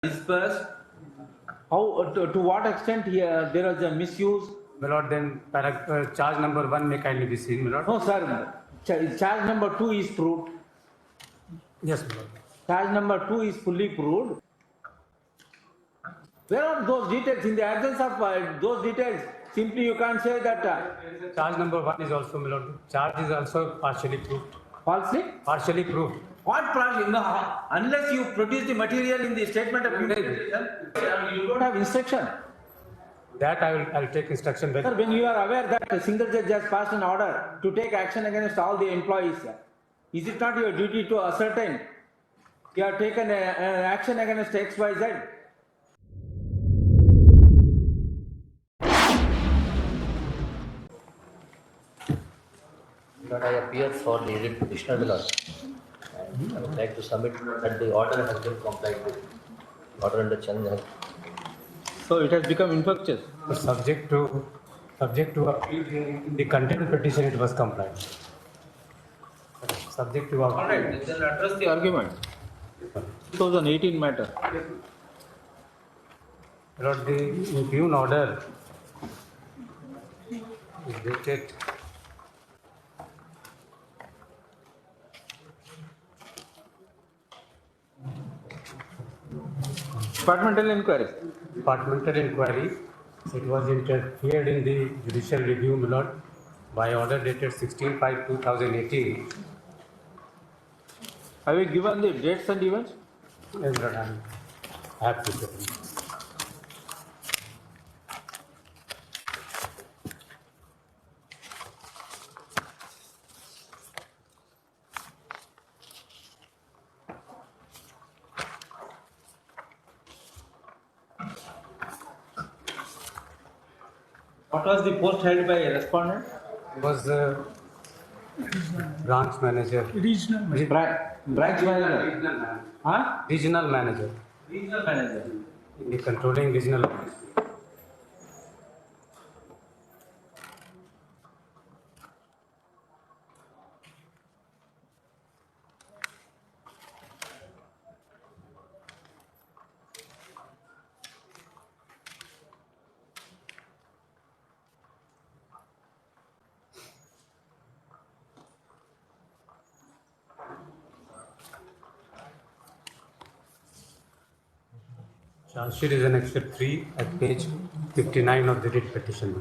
dispersed. How to what extent here there is a misuse? My lord, then charge number 1 may kindly be seen, my lord. No, sir. Charge number 2 is proved. Yes, my lord. Charge number 2 is fully proved. Where are those details? In the absence of those details, simply you can't say that. Charge number 1 is also, my lord. Charge is also partially proved. Falsely? Partially proved. What partially? No, unless you produce the material in the statement of interpretation, you don't have instruction. That I'll take instruction. Sir, when you are aware that a single judge has passed an order to take action against all the employees, is it not your duty to ascertain you have taken an action against XYZ? But I appear for the writ petitioner, my lord, and I would like to submit that the order has been complied with. Order under challenge has. So it has become infectious. Subject to appeal, the content petition, it was complied. Subject to All right, then address the argument. 2018 matter. Lord, the impugn order is dated Departmental inquiry. departmental inquiry. It was interfered in the judicial review, my lord, by order dated 16/5/2018. Have you given the dates and events? Yes, Lord, I have to say. What was the post held by a respondent? It was branch manager. Branch manager. Huh? Regional manager. Regional manager. The controlling regional office. Charge sheet is annexed 3 at page 59 of the writ petition.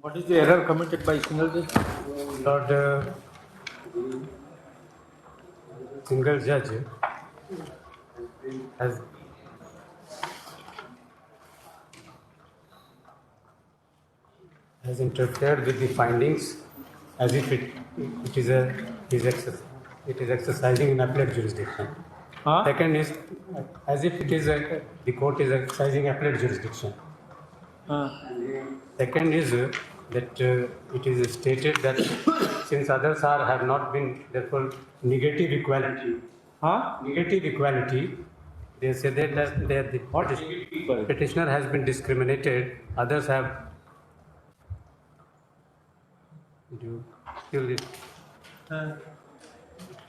What is the error committed by single judge? Lord, single judge has interfered with the findings as if it is exercising an appellate jurisdiction. Huh? Second is as if it is the court is exercising appellate jurisdiction. Second is that it is stated that since others have not been, therefore negative equality. Negative equality. They say that the petitioner has been discriminated. Others have. Do you still?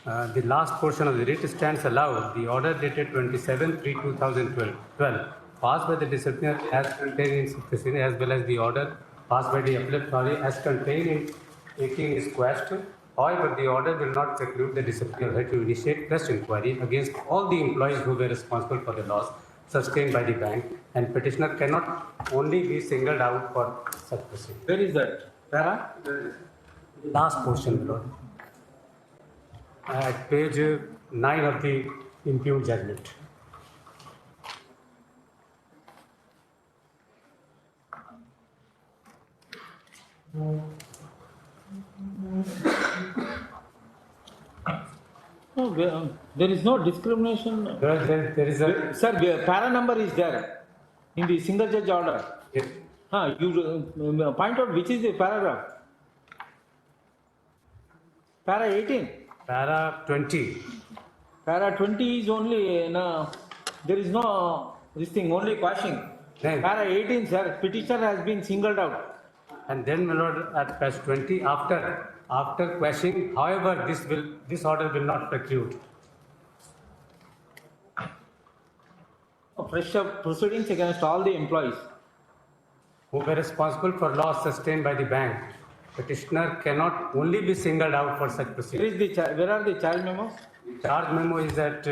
The last portion of the writ stands allowed. The order dated 27/3/2012 passed by the disciplinary as contained in disciplinary as well as the order passed by the appellate body as contained in 18 is quashed. However, the order will not preclude the disciplinary to initiate fresh inquiry against all the employees who were responsible for the loss sustained by the bank, and petitioner cannot only be singled out for such proceeding. Where is that? Para? Last portion, my Lord. At page 9 of the impugned judgment. No, there is no discrimination. There is a. Sir, para number is there in the single judge order. Yes. You point out which is the paragraph. Para 18. Para 20. Para 20 is only, no, there is no, this thing, only quashing. Right. Para 18, sir, petitioner has been singled out. And then, my Lord, at page 20, after quashing, however, this order will not preclude. Fresh proceedings against all the employees. Who were responsible for loss sustained by the bank. Petitioner cannot only be singled out for such proceedings. Where are the charge memos? Charge memo is at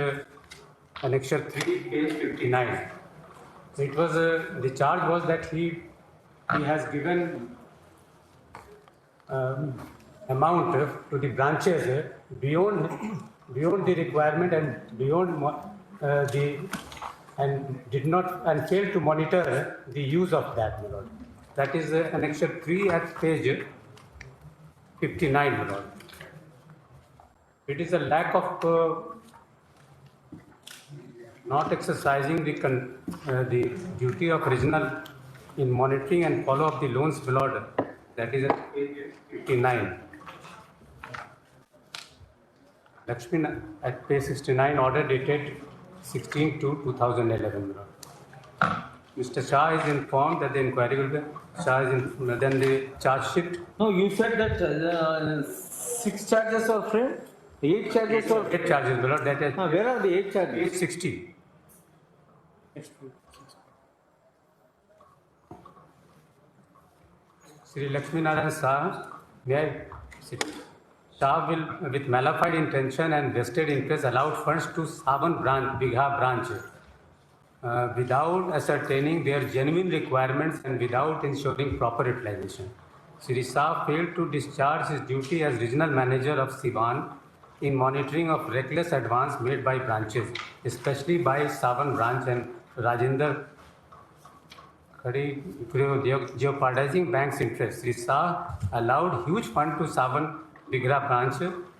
annexure 3, page 59. So it was the charge was that he has given amount to the branches beyond the requirement and beyond and did not and failed to monitor the use of that, my Lord. That is annexure 3 at page 59, my Lord. It is a lack of not exercising the duty of original in monitoring and follow up the loans, my Lord. That is at page 59. Lakshmi at page 69, order dated 16/2/2011. my Lord. Mr. Shah is informed that the inquiry will be then the charge sheet. No, you said that 6 charges are framed, 8 charges are. 8 charges, my Lord. That is Where are the 8 charges? page 60. Sri Lakshmi Narayan Shah, may I sit? Shah will, with malified intention and vested interest, allowed funds to Savan branch, Bigha branch, without ascertaining their genuine requirements and without ensuring proper utilization. Sri Shah failed to discharge his duty as regional manager of Sivan in monitoring of reckless advance made by branches, especially by Savan branch and Rajendra jeopardizing bank's interest. Sri Shah allowed huge fund to Savan Bigra branch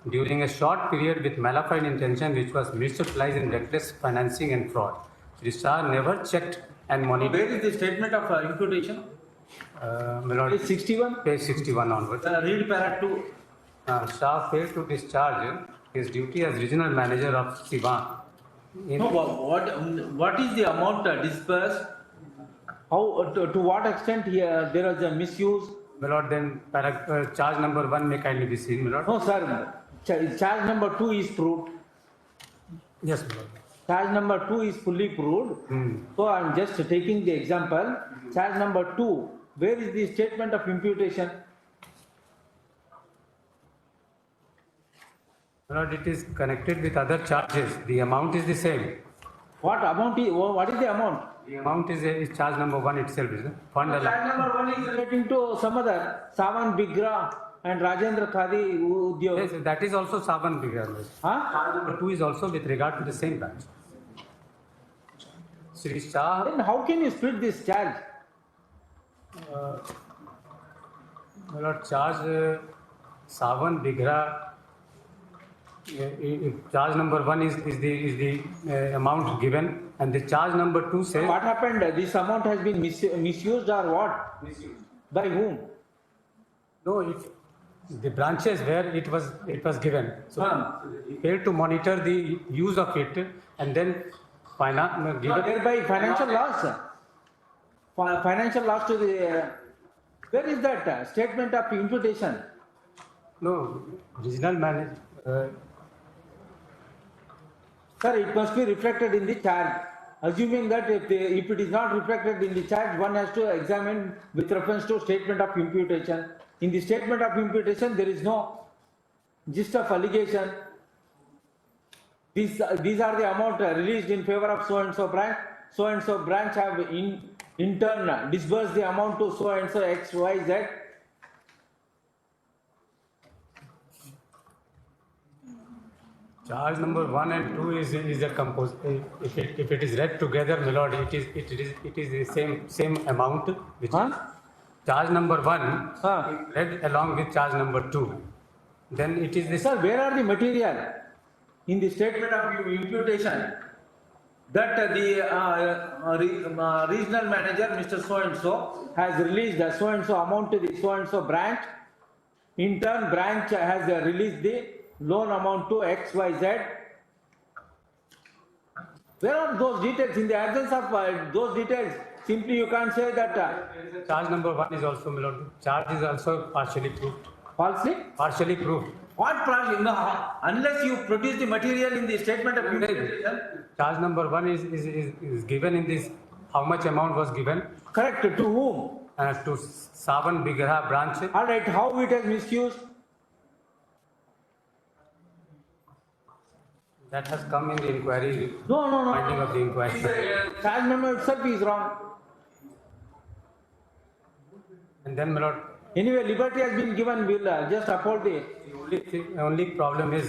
during a short period with malified intention, which was misutilized in reckless financing and fraud. Sri Shah never checked and monitored. Where is the statement of imputation? My Lord, Page 61? page 61 onwards. Read para 2. Shah failed to discharge his duty as regional manager of Sivan. No, what is the amount disbursed? How, to what extent here there was a misuse? My Lord, then charge number 1 may kindly be seen, my Lord. No, sir. Charge number 2 is proved. Yes, my Lord. Charge number 2 is fully proved. So I am just taking the example. Charge number 2, where is the statement of imputation? My Lord, it is connected with other charges. The amount is the same. What amount is, what is the amount? The amount is charge number 1 itself, is it? Fund Charge number 1 is relating to some other, Savan Bigra and Rajendra Khadi Udyog. Yes, that is also Savan Bigra. Huh? Charge number 2 is also with regard to the same branch. Sri Shah, Then how can you split this charge? my Lord, charge Savan Bigra. Charge number 1 is the amount given, and the charge number 2 says. What happened? This amount has been misused or what? Misused. By whom? No, the branches where it was given. So he failed to monitor the use of it, and then given. Thereby financial loss. Financial loss to the. Where is that statement of imputation? No, regional manager. Sir, it must be reflected in the charge. Assuming that if it is not reflected in the charge, one has to examine with reference to statement of imputation. In the statement of imputation, there is no gist of allegation. These are the amount released in favor of so and so branch. So and so branch have in turn disbursed the amount to so and so X, Y, Z. Charge number 1 and 2 is a compose. If it is read together, my lord, it is the same amount. Which charge number 1 is read along with charge number 2. Then it is this. Sir, where are the material in the statement of imputation that the regional manager, Mr. So and so, has released the so and so amount to the so and so branch. In turn, branch has released the loan amount to X, Y, Z. Where are those details? In the absence of those details, simply you can't say that. Charge number 1 is also, my lord. Charge is also partially proved. Falsely? Partially proved. What partially? No, unless you produce the material in the statement of imputation. Charge number 1 is given in this. How much amount was given? Correct. To whom? To Savan Bigraha branch. All right. How it is misused? That has come in the inquiry. No. Finding of the inquiry. Charge number itself is wrong. And then, my lord, Anyway, liberty has been given. We'll just uphold the. only problem is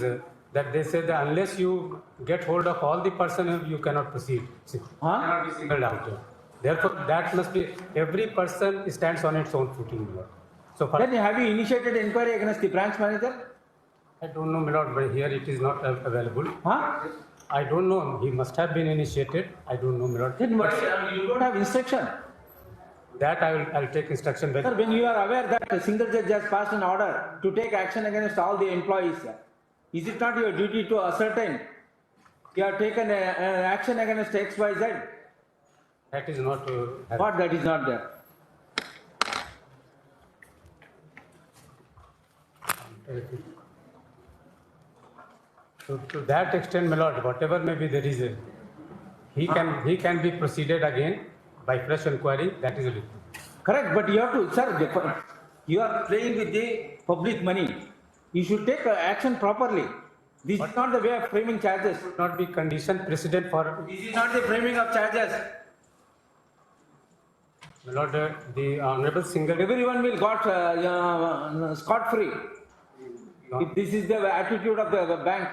that they say that unless you get hold of all the person, you cannot proceed. Cannot be singled out. Therefore, that must be every person stands on its own footing, my lord. So, Then have you initiated inquiry against the branch manager? I don't know, my lord, but here it is not available. I don't know. He must have been initiated. I don't know, my lord. Then what? You don't have instruction. That I'll take instruction. Sir, when you are aware that a single judge has passed an order to take action against all the employees, is it not your duty to ascertain you have taken action against X, Y, Z? That is not. What that is not there? So to that extent, my lord, whatever may be the reason, he can be proceeded again by fresh inquiry. That is it. Correct, but you have to, sir, you are playing with the public money. You should take action properly. This is not the way of framing charges. Should not be condition precedent for. This is not the framing of charges. My lord, the honorable single. Everyone will got scot free. If this is the attitude of the bank.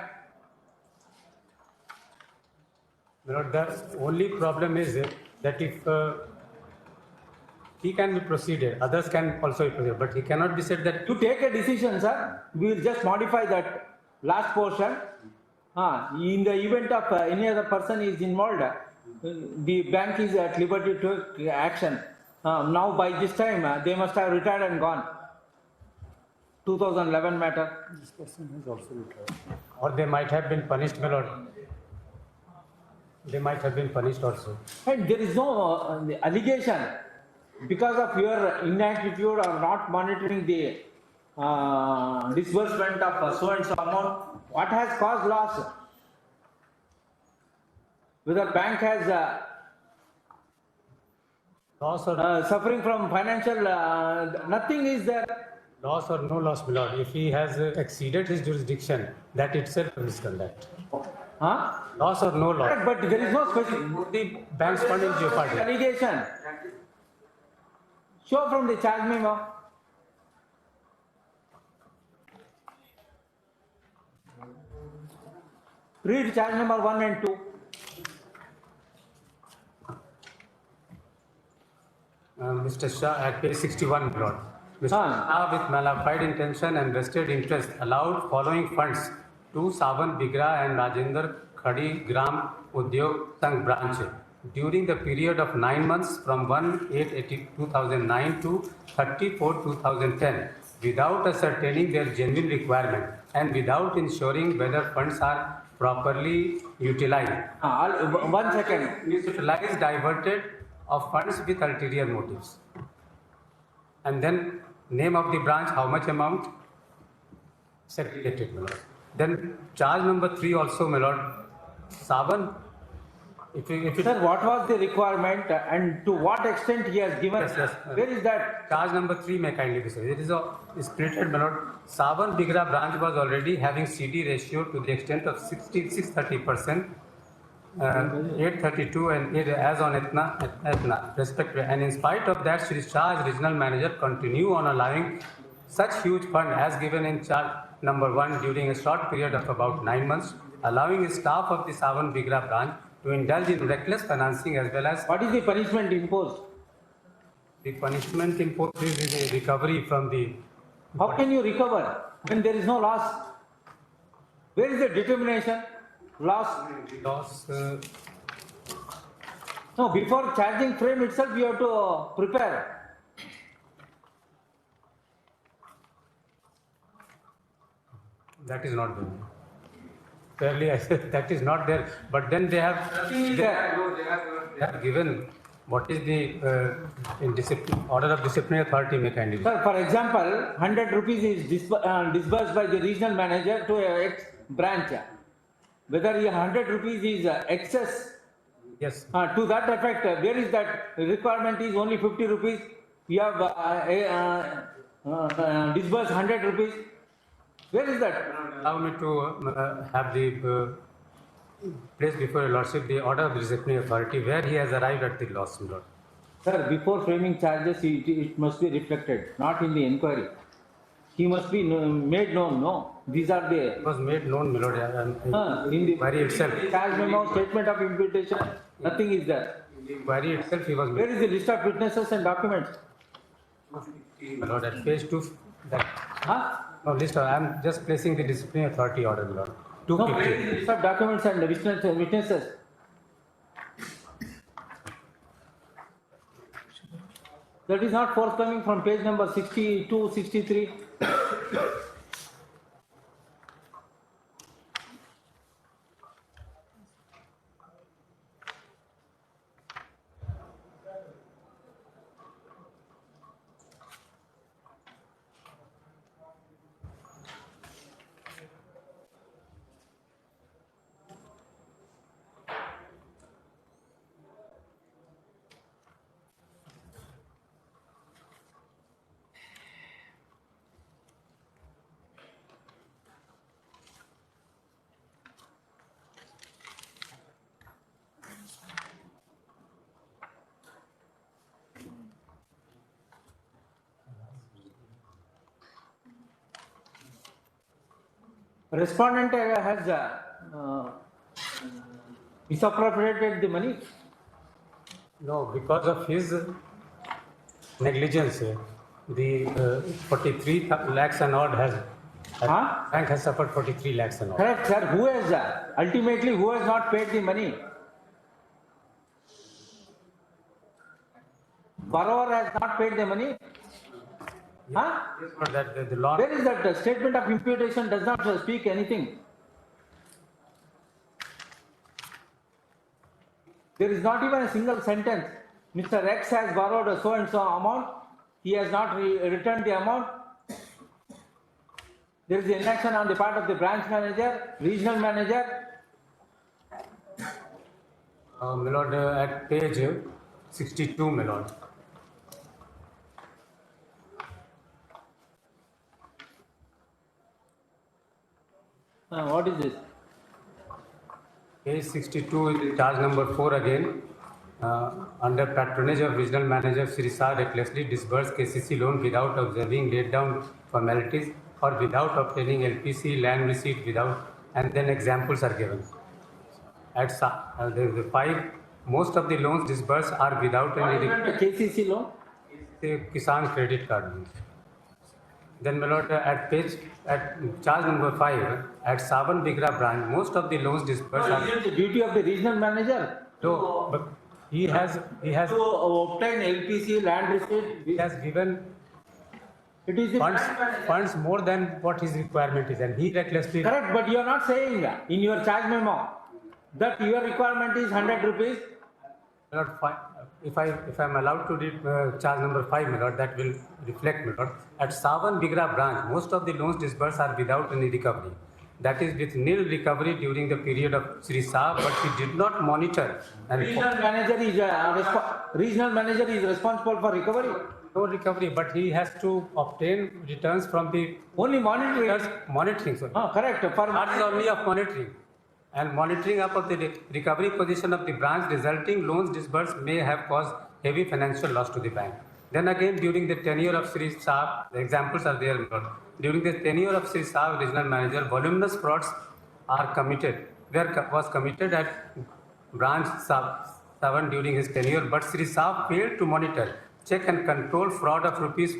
My lord, the only problem is that if he can be proceeded, others can also be proceeded, but he cannot be said that. To take a decision, sir, we will just modify that last portion. In the event of any other person is involved, the bank is at liberty to take action. Now by this time, they must have retired and gone. 2011 matter. This person has also retired. Or they might have been punished, my lord. They might have been punished also. And there is no allegation because of your inaptitude or not monitoring the disbursement of so and so amount. What has caused loss? Whether bank has Loss or suffering from financial, nothing is there. loss or no loss, my lord. If he has exceeded his jurisdiction, that itself is misconduct. Loss or no loss. But there is no specific The bank's fund in jeopardy. allegation. Show from the charge memo. Read charge number 1 and 2. Mr. Shah at page 61, my lord. Mr. Shah with malafide intention and vested interest allowed following funds to Savan Bigra and Rajendra Khadi Gram Udyog Sangh branch during the period of 9 months from 1/8/2009 to 30/4/2010 without ascertaining their genuine requirement and without ensuring whether funds are properly utilized. 1 second. Utilized, diverted of funds with ulterior motives. And then name of the branch, how much amount? Segregated, my lord. Then charge number 3 also, my lord. Savan, if it Sir, what was the requirement and to what extent he has given? Yes, yes. Where is that? charge number 3 may kindly be said. It is a splitted my lord. Savan Bigra branch was already having CD ratio to the extent of 630%, 832 and 8 as on Etna respectively. And in spite of that, Shri Shah as regional manager continue on allowing such huge fund as given in charge number 1 during a short period of about 9 months, allowing his staff of the Savan Bigra branch to indulge in reckless financing as well as What is the punishment imposed? the punishment imposed is a recovery from the How can you recover when there is no loss? Where is the determination? Loss? loss. No, before charging frame itself, you have to prepare. That is not there. Fairly, I said that is not there. But then they have, they have given what is the order of disciplinary authority mechanism. Sir, for example, 100 rupees is disbursed by the regional manager to a ex branch. Whether 100 rupees is excess, Yes. to that effect, where is that requirement is only 50 rupees, you have disbursed 100 rupees. Where is that? Allow me to have the place before your lordship the order of the disciplinary authority where he has arrived at the loss, my lord. Sir, before framing charges, it must be reflected, not in the inquiry. He must be made known, no? These are It the, was made known, my lord, in the inquiry itself. charge memo, statement of imputation, nothing is there. In the inquiry itself, he was Where made, is the list of witnesses and documents? my lord, at page 2. That, Huh? no, list, I am just placing the disciplinary authority order, my lord. No, where is 250. the list of documents and the witnesses? That is not forthcoming from page number 62, 63. Respondent has misappropriated the money. No, because of his negligence, the 43 lakhs and odd has, Huh? bank has suffered 43 lakhs and odd. Correct, sir. Who has, ultimately, who has not paid the money? Borrower has not paid the money? Huh? Yes, but that the law, Where is that statement of imputation does not speak anything? There is not even a single sentence. Mr. X has borrowed a so and so amount. He has not returned the amount. There is inaction on the part of the branch manager, regional manager. my lord, at page 62, my lord. What is this? Page 62 is the charge number 4 again. Under patronage of regional manager, Shri Shah recklessly disbursed KCC loan without observing laid down formalities or without obtaining LPC land receipt without, and then examples are given. At the 5, most of the loans disbursed are without any KCC loan? Kisan credit card loans. Then, my lord, at charge number 5, at Savan Bigra branch, most of the loans disbursed Is it the duty of the regional manager no, but he has to obtain LPC land receipt? given It is the funds more than what his requirement is, and he recklessly. correct, but you are not saying in your charge memo that your requirement is 100 rupees. My lord, if I am allowed to read charge number 5, my lord, that will reflect, my lord. At Savan Bigra branch, most of the loans disbursed are without any recovery. that is with nil recovery during the period of Sri Saab, but he did not monitor and Regional manager is responsible for recovery. no recovery, but he has to obtain returns from the Only monitoring. monitoring. Sorry. Correct. For Charge is only of monitoring. And monitoring up of the recovery position of the branch resulting loans disbursed may have caused heavy financial loss to the bank. Then again, during the tenure of Sri Saab, the examples are there. Lord. During the tenure of Sri Saab regional manager, voluminous frauds are committed. Was committed at branch 7 during his tenure, but Sri Saab failed to monitor, check and control fraud of rupees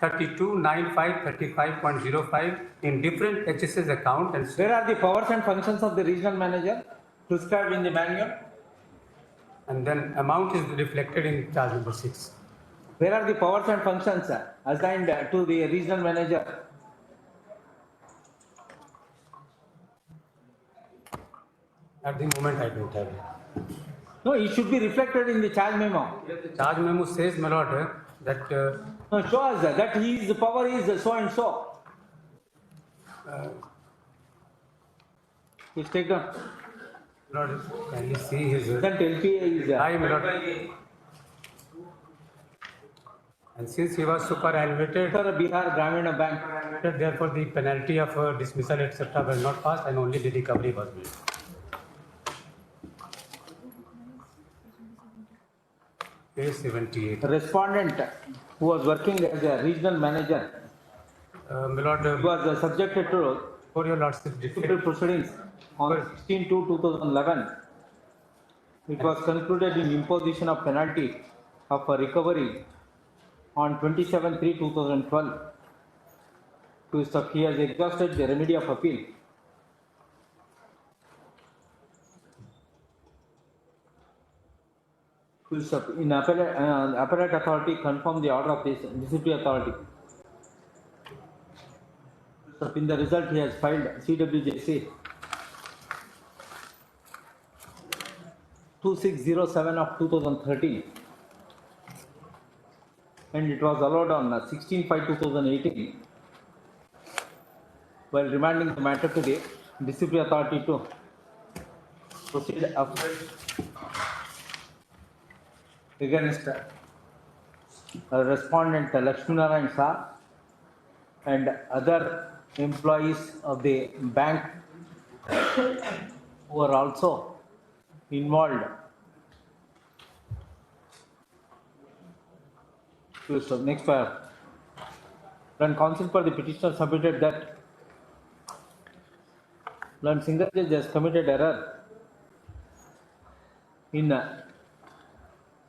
432,9535.05 in different HSS account and where are the powers and functions of the regional manager prescribed in the manual? and then amount is reflected in charge number 6. Where are the powers and functions assigned to the regional manager? At the moment, I don't have it. No, it should be reflected in the charge memo. Charge memo says, my lord, that No, show us that his power is so and so. Please take down. Lord, kindly see his Then LPA is. I, my lord. And since he was superannuated, Bihar Gramina Bank. therefore the penalty of dismissal etc. was not passed and only the recovery was made. Page 78. Respondent who was working as a regional manager My lord, was subjected to for your lordship, civil proceedings on 16/2/2011. It was concluded in imposition of penalty of a recovery on 27/3/2012. Twist of he has exhausted the remedy of appeal. Twist of in appellate authority confirm the order of this disciplinary authority. In the result, he has filed CWJC 2607 of 2013 and it was allowed on 16/5/2018 while remanding the matter to the disciplinary authority to proceed afresh against respondent Lakshminarayan Shah and other employees of the bank who are also involved. Next file. When counsel for the petitioner submitted that when single judge has committed error in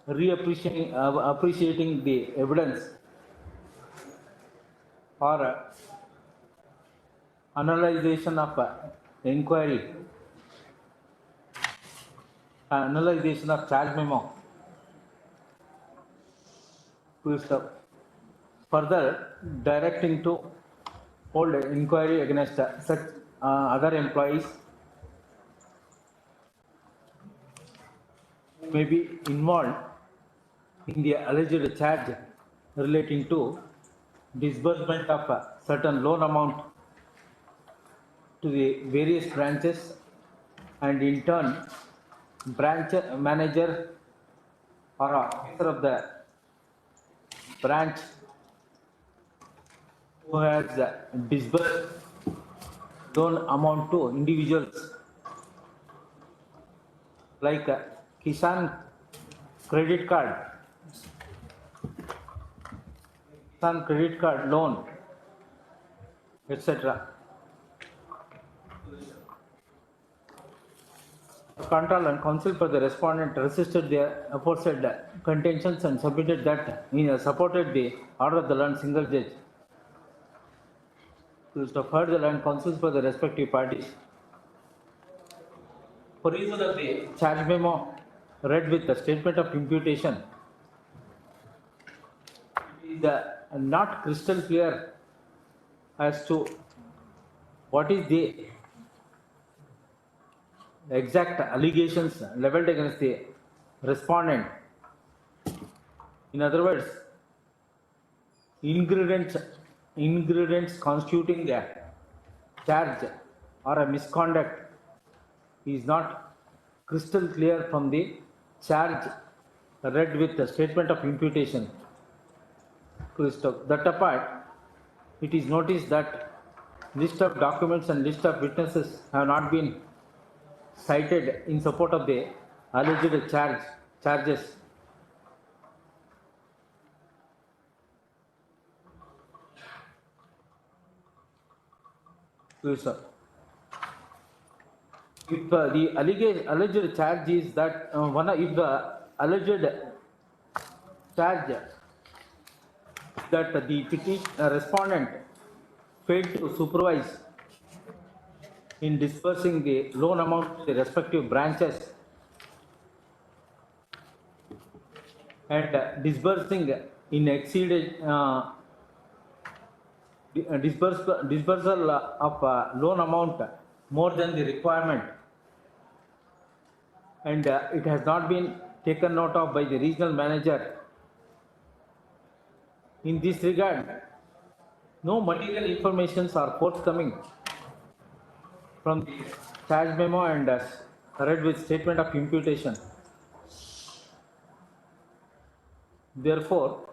appreciating the evidence or analyzation of inquiry, analyzation of charge memo, further directing to hold inquiry against such other employees may be involved in the alleged charge relating to disbursement of a certain loan amount to the various branches and in turn branch manager or officer of the branch who has disbursed loan amount to individuals like Kisan credit card, loan, etc. Control and counsel for the respondent resisted the aforesaid contentions and submitted that he supported the order of the learned single judge. To heard the learned counsels for the respective parties. For reason of the charge memo read with the statement of imputation, it is not crystal clear as to what is the exact allegations leveled against the respondent. In other words, ingredients constituting the charge or a misconduct is not crystal clear from the charge read with the statement of imputation. That apart, it is noticed that list of documents and list of witnesses have not been cited in support of the alleged charges. Sir. If the alleged charge is that if the alleged charge that the respondent failed to supervise in disbursing the loan amount to the respective branches and disbursing in exceeded disbursal of loan amount more than the requirement, and it has not been taken note of by the regional manager. In this regard, no material informations are forthcoming from the charge memo and read with statement of imputation. Therefore,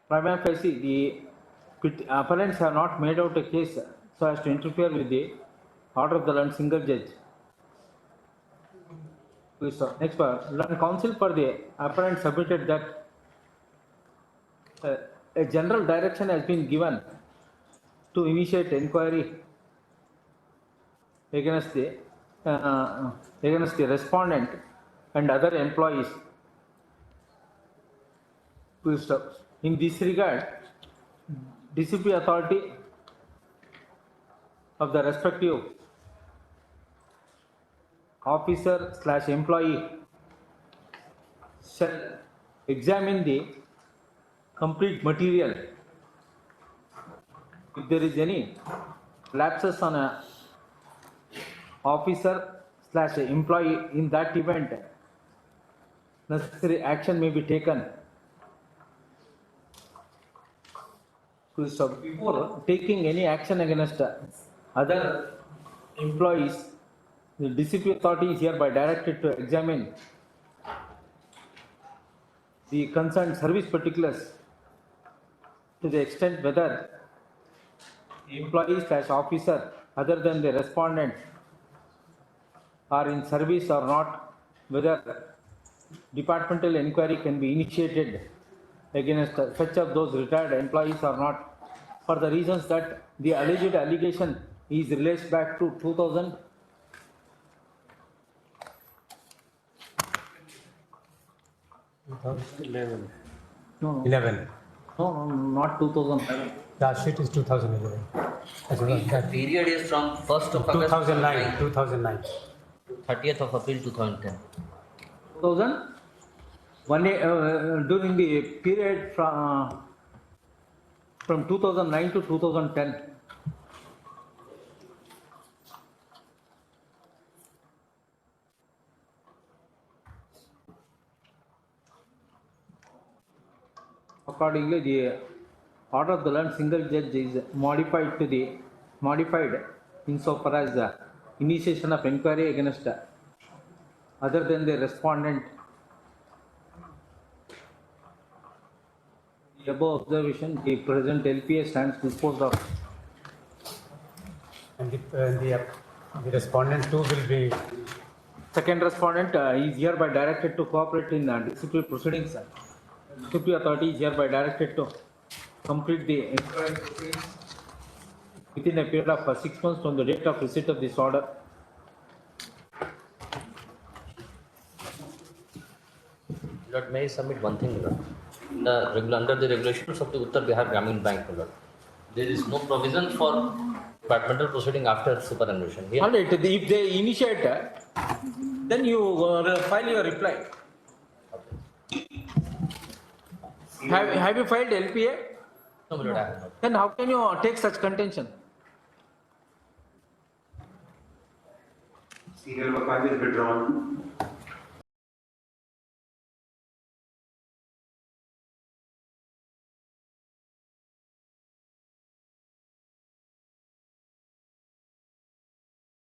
prima facie, the appellants have not made out a case so as to interfere with the order of the learned single judge. Next part, learned counsel for the appellant submitted that a general direction has been given to initiate inquiry against the respondent and other employees. In this regard, disciplinary authority of the respective officer/employee shall examine the complete material. If there is any lapses on a officer/employee, in that event, necessary action may be taken. So before taking any action against other employees, the disciplinary authority is hereby directed to examine the concerned service particulars to the extent whether the employee/officer other than the respondent are in service or not, whether departmental inquiry can be initiated against such of those retired employees or not, for the reasons that the alleged allegation is relates back to 2000. No, 11. no, not 2007. The sheet is 2011. As well as The that. period is from 1st of August 2009. 2009. to 30th of April 2010. 2000. During the period from 2009 to 2010. Accordingly, the order of the learned single judge is modified insofar as the initiation of inquiry against other than the respondent. The above observation, the present LPA stands disposed of. And the respondent too will be. Second respondent is hereby directed to cooperate in disciplinary proceedings. Disciplinary authority is hereby directed to complete the inquiry proceedings within a period of 6 months from the date of receipt of this order. Lord, may I submit one thing, Lord? Under the regulations of the Uttar Bihar Gramin Bank, Lord, there is no provision for departmental proceeding after superannuation. Here, All right, if they initiate, then you file your reply. Have you filed LPA? no, Lord, I have not. Then how can you take such contention? Serial number 5 is withdrawn.